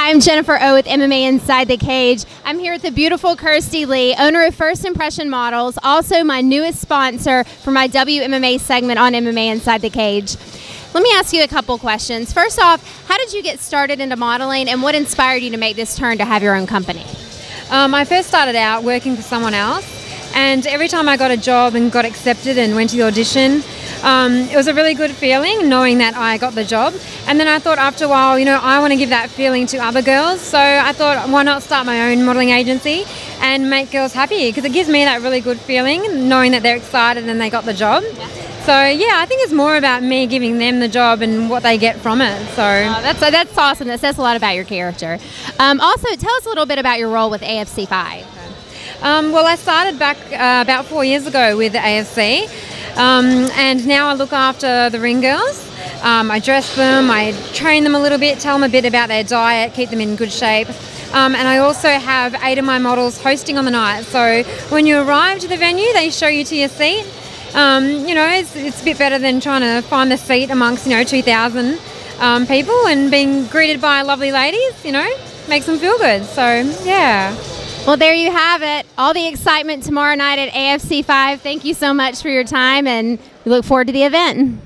I'm Jennifer O with MMA Inside the Cage. I'm here with the beautiful Kirstie Lee, owner of First Impression Models, also my newest sponsor for my WMMA segment on MMA Inside the Cage. Let me ask you a couple questions. First off, how did you get started into modeling and what inspired you to make this turn to have your own company? I first started out working for someone else, and every time I got a job and got accepted and went to the audition, it was a really good feeling knowing that I got the job. And then I thought after a while, I want to give that feeling to other girls. So I thought, why not start my own modelling agency and make girls happy? Because it gives me that really good feeling knowing that they're excited and they got the job. Yeah. So yeah, I think it's more about me giving them the job and what they get from it. So that's awesome. That says a lot about your character. Also, tell us a little bit about your role with AFC 5. Well, I started back about 4 years ago with the AFC, and now I look after the ring girls. I dress them, I train them a little bit, tell them a bit about their diet, keep them in good shape. And I also have 8 of my models hosting on the night. So when you arrive to the venue, they show you to your seat. It's a bit better than trying to find the seat amongst 2,000 people, and being greeted by lovely ladies, makes them feel good. So yeah. Well, there you have it. All the excitement tomorrow night at AFC 5. Thank you so much for your time, and we look forward to the event.